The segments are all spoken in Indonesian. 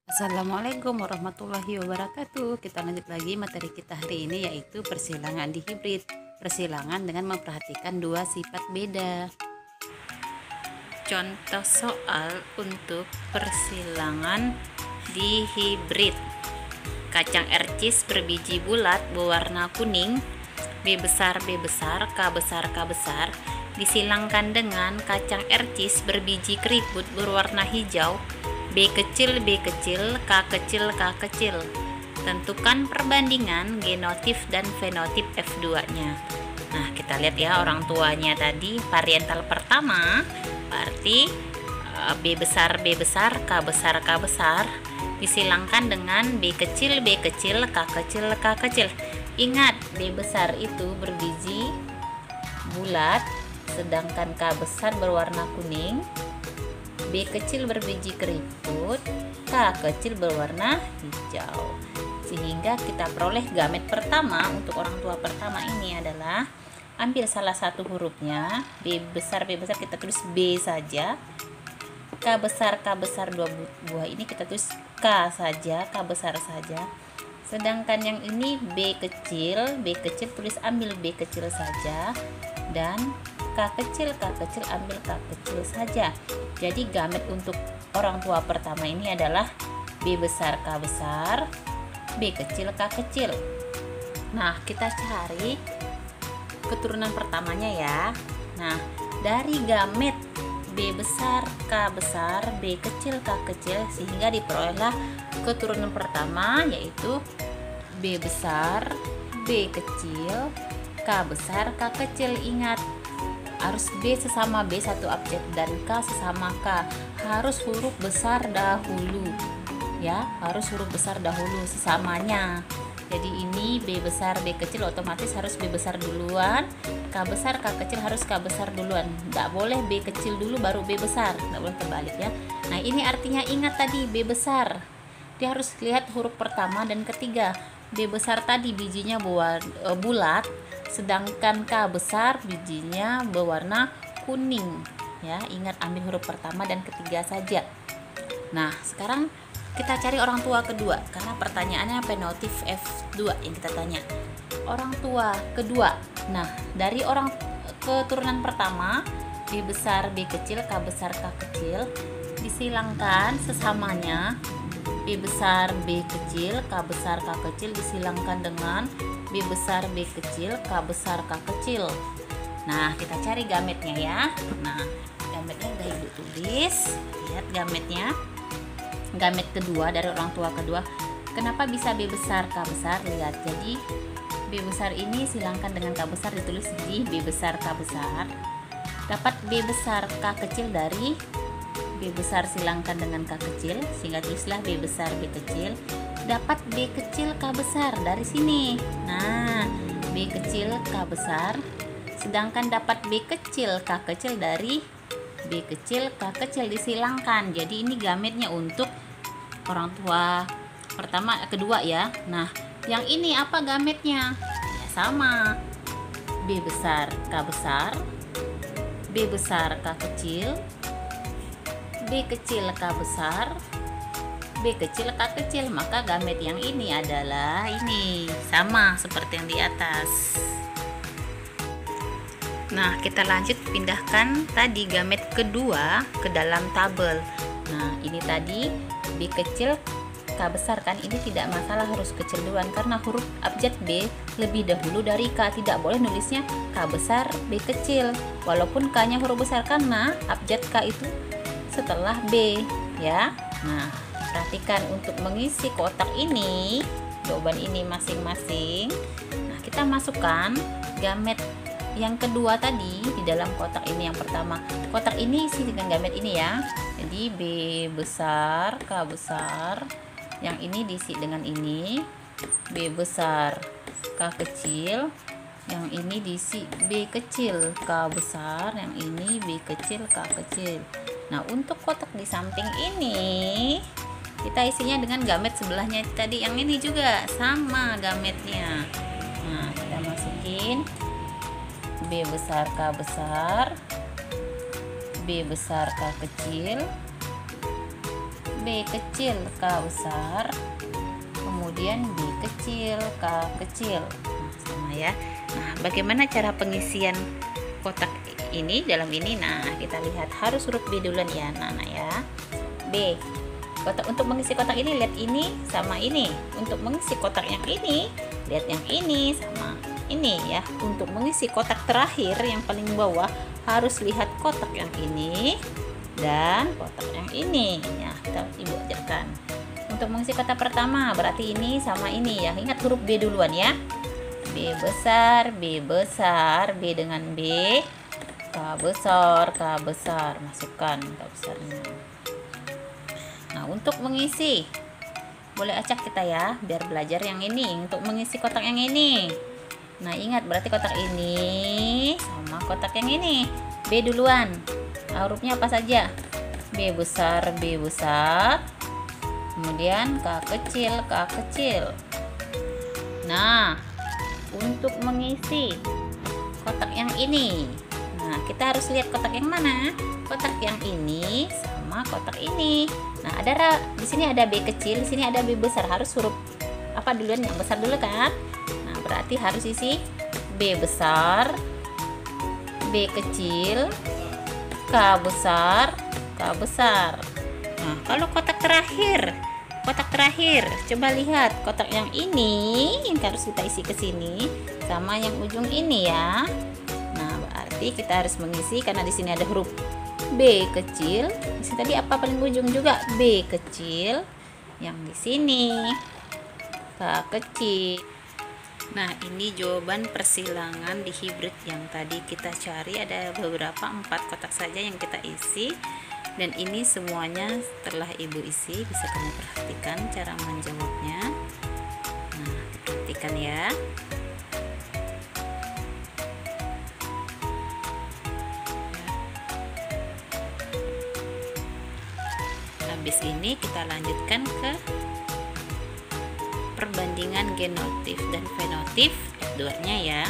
Assalamualaikum warahmatullahi wabarakatuh. Kita lanjut lagi materi kita hari ini, yaitu persilangan di hibrid. Persilangan dengan memperhatikan dua sifat beda. Contoh soal untuk persilangan di hibrid. Kacang ercis berbiji bulat berwarna kuning, B besar B besar, K besar K besar, disilangkan dengan kacang ercis berbiji keriput berwarna hijau, B kecil B kecil, K kecil K kecil. Tentukan perbandingan genotip dan fenotip F2-nya. Nah, kita lihat ya orang tuanya tadi variental pertama berarti B besar B besar, K besar K besar, disilangkan dengan B kecil B kecil, K kecil K kecil. Ingat, B besar itu berbiji bulat, sedangkan K besar berwarna kuning, B kecil berbiji keriput, K kecil berwarna hijau. Sehingga kita peroleh gamet pertama untuk orang tua pertama ini adalah, ambil salah satu hurufnya, B besar kita tulis B saja, K besar dua buah ini kita tulis K saja, K besar saja. Sedangkan yang ini B kecil tulis ambil B kecil saja, dan K kecil ambil K kecil saja. Jadi gamet untuk orang tua pertama ini adalah B besar K besar, B kecil K kecil. Nah, kita cari keturunan pertamanya ya. Nah, dari gamet B besar K besar, B kecil K kecil, sehingga diperolehlah keturunan pertama, yaitu B besar B kecil K besar K kecil. Ingat, harus B sesama B satu abjad dan K sesama K, harus huruf besar dahulu ya, harus huruf besar dahulu sesamanya. Jadi ini B besar B kecil otomatis harus B besar duluan, K besar K kecil harus K besar duluan, tidak boleh B kecil dulu baru B besar, tidak boleh terbalik ya. Nah, ini artinya ingat tadi B besar dia harus lihat huruf pertama dan ketiga. B besar tadi bijinya bulat, sedangkan K besar bijinya berwarna kuning ya. Ingat, ambil huruf pertama dan ketiga saja. Nah, sekarang kita cari orang tua kedua, karena pertanyaannya fenotip F2 yang kita tanya. Orang tua kedua. Nah, dari orang keturunan pertama, B besar B kecil K besar K kecil, disilangkan sesamanya. B besar B kecil K besar K kecil disilangkan dengan B besar B kecil K besar K kecil. Nah, kita cari gametnya ya. Nah, gametnya udah Ibu tulis. Lihat gametnya. Gamet kedua dari orang tua kedua. Kenapa bisa B besar K besar? Lihat, jadi B besar ini silangkan dengan K besar, ditulis di B besar K besar. Dapat B besar K kecil dari B besar silangkan dengan K kecil, sehingga tulislah B besar B kecil. Dapat B kecil K besar dari sini. Nah, B kecil K besar, sedangkan dapat B kecil K kecil dari B kecil K kecil disilangkan. Jadi ini gametnya untuk orang tua pertama kedua ya. Nah, yang ini apa gametnya? Ya, sama. B besar K besar, B besar K kecil, B kecil K besar, B kecil K kecil. Maka gamet yang ini adalah ini, sama seperti yang di atas. Nah, kita lanjut pindahkan tadi gamet kedua ke dalam tabel. Nah, ini tadi B kecil K besar kan, ini tidak masalah harus kecil duluan karena huruf abjad B lebih dahulu dari K. Tidak boleh nulisnya K besar B kecil walaupun K-nya huruf besar, karena abjad K itu setelah B ya. Nah, perhatikan untuk mengisi kotak ini, jawaban ini masing-masing. Nah, kita masukkan gamet yang kedua tadi di dalam kotak ini. Yang pertama, kotak ini isi dengan gamet ini ya. Jadi B besar K besar, yang ini diisi dengan ini B besar K kecil, yang ini diisi B kecil K besar, yang ini B kecil K kecil. Nah, untuk kotak di samping ini kita isinya dengan gamet sebelahnya tadi, yang ini juga sama gametnya. Nah, kita masukin B besar K besar, B besar K kecil, B B kecil, K besar, kemudian B kecil, K kecil. Nah, sama ya. Nah, bagaimana cara pengisian kotak ini dalam ini? Nah, kita lihat harus huruf B duluan ya, Nana ya. B. Kotak untuk mengisi kotak ini, lihat ini sama ini. Untuk mengisi kotak yang ini, lihat yang ini sama ini ya. Untuk mengisi kotak terakhir yang paling bawah, harus lihat kotak yang ini dan kotak yang ini ya. Kita Ibu ajarkan. Untuk mengisi kotak pertama berarti ini sama ini ya. Ingat huruf B duluan ya. B besar, B besar, B dengan B, K besar, K besar. Masukkan K besarnya. Nah, untuk mengisi boleh acak kita ya, biar belajar yang ini untuk mengisi kotak yang ini. Nah, ingat berarti kotak ini sama kotak yang ini. B duluan. Hurufnya apa saja? B besar, B besar. Kemudian K kecil, K kecil. Nah, untuk mengisi kotak yang ini. Nah, kita harus lihat kotak yang mana? Kotak yang ini sama kotak ini. Nah, di sini ada B kecil, di sini ada B besar. Harus huruf apa duluan? Yang besar dulu kan? Nah, berarti harus isi B besar, B kecil, K besar, K besar. Nah, kalau kotak terakhir, coba lihat kotak yang ini yang harus kita isi ke sini sama yang ujung ini ya. Nah, berarti kita harus mengisi karena di sini ada huruf B kecil. Di sini tadi apa paling ujung juga B kecil. Yang di sini K kecil. Nah, ini jawaban persilangan di hibrid yang tadi kita cari. Ada beberapa 4 kotak saja yang kita isi. Dan ini semuanya setelah Ibu isi, bisa kamu perhatikan cara menjawabnya. Nah, perhatikan ya. Habis ini kita lanjutkan ke perbandingan genotif dan fenotip F2-nya ya.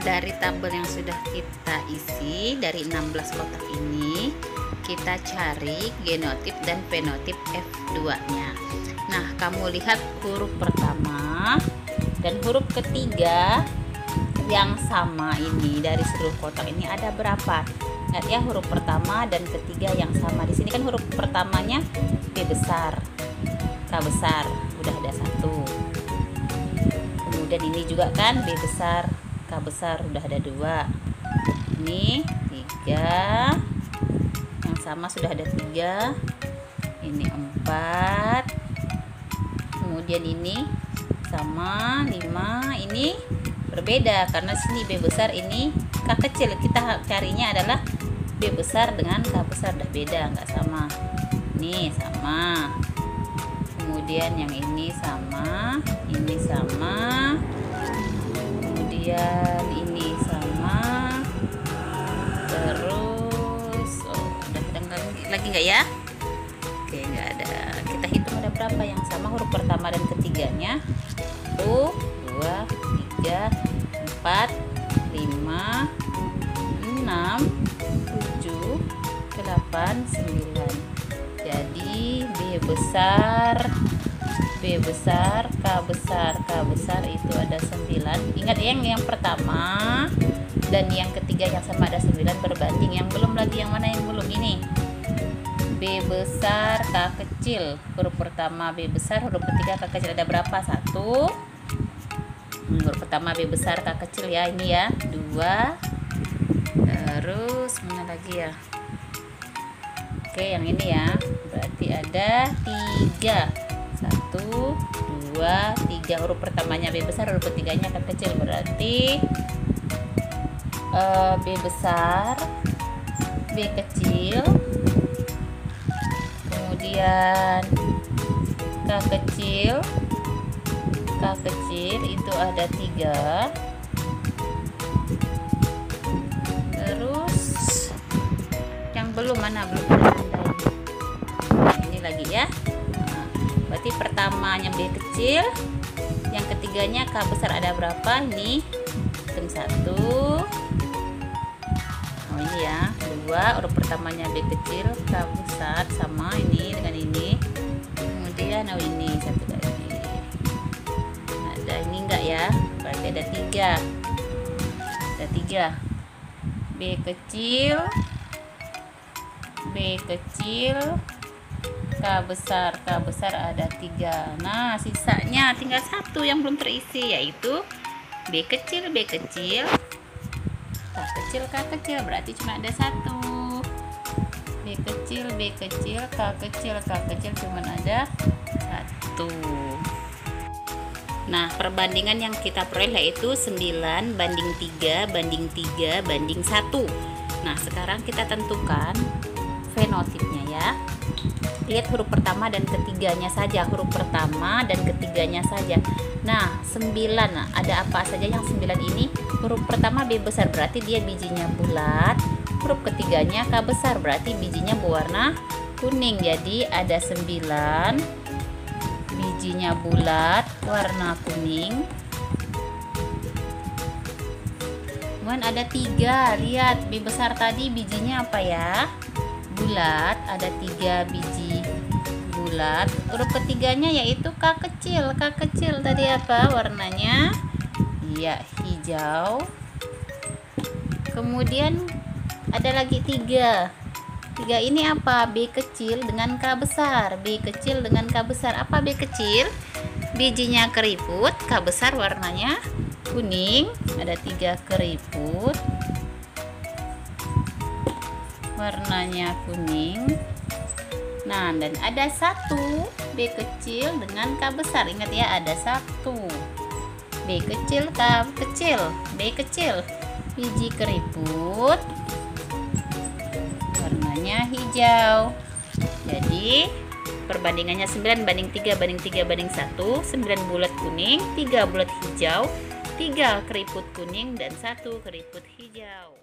Dari tabel yang sudah kita isi, dari 16 kotak ini kita cari genotip dan fenotip F2-nya. Nah, kamu lihat huruf pertama dan huruf ketiga yang sama ini dari seluruh kotak ini ada berapa? Lihat ya, huruf pertama dan ketiga yang sama. Di sini kan huruf pertamanya B besar, K besar, udah ada 1. Kemudian ini juga kan B besar, K besar, udah ada 2. Ini 3, yang sama sudah ada 3. Ini 4. Kemudian ini sama 5. Ini berbeda karena sini B besar, ini K kecil. Kita carinya adalah B besar dengan K besar, udah beda, nggak sama. Ini sama. Kemudian yang ini sama, ini sama. Kemudian ini sama. Terus udah lagi nggak ya? Oke, nggak ada. Kita hitung ada berapa yang sama huruf pertama dan ketiganya. 1, 2, 3, 4, 5, 6, 7, 8, 9. Jadi B besar, B besar, K besar, K besar itu ada 9. Ingat yang pertama dan yang ketiga yang sama ada 9 berbanding. Yang belum lagi yang mana yang belum ini? B besar, K kecil. Huruf pertama B besar, huruf ketiga K kecil ada berapa? 1. Huruf pertama B besar, K kecil ya, ini ya 2. Terus mana lagi ya? Oke, yang ini ya, berarti ada 3. 1, 2, 3. Huruf pertamanya B besar, huruf ketiganya K kecil, berarti B besar, B kecil, kemudian K kecil, K kecil itu ada 3. Terus yang belum mana? Belum ada. Ini lagi ya. Berarti pertamanya B kecil, yang ketiganya K besar ada berapa? Ini hitung 1. Oh ini ya, 2 huruf pertamanya B kecil, K besar, sama ini dengan ini. Kemudian ini satu lagi. Ada ini enggak ya? Berarti ada 3. Ada 3. B kecil, B kecil, K besar ada 3. Nah, sisanya tinggal 1 yang belum terisi, yaitu B kecil, K kecil, K kecil, berarti cuma ada 1. B kecil, K kecil cuma ada 1. Nah, perbandingan yang kita peroleh yaitu 9 banding 3 banding 3 banding 1. Nah, sekarang kita tentukan fenotipnya ya. Lihat huruf pertama dan ketiganya saja, huruf pertama dan ketiganya saja. Nah, 9, nah, ada apa saja yang 9 ini? Huruf pertama B besar berarti dia bijinya bulat. Huruf ketiganya K besar berarti bijinya berwarna kuning. Jadi ada 9 bijinya bulat warna kuning. Kemudian ada 3. Lihat B besar tadi bijinya apa ya? Bulat, ada 3 biji bulat. Huruf ketiganya yaitu K kecil. K kecil tadi apa warnanya? Iya, hijau. Kemudian ada lagi 3. 3 ini apa? B kecil dengan K besar. B kecil dengan K besar. Apa B kecil? Bijinya keriput, K besar warnanya kuning. Ada 3 keriput. Warnanya kuning. Nah, dan ada 1 B kecil dengan K besar. Ingat ya, ada 1 B kecil, K kecil. B kecil, biji keriput, warnanya hijau. Jadi perbandingannya 9 banding 3 banding 3 banding 1. 9 bulat kuning, 3 bulat hijau, 3 keriput kuning, dan 1 keriput hijau.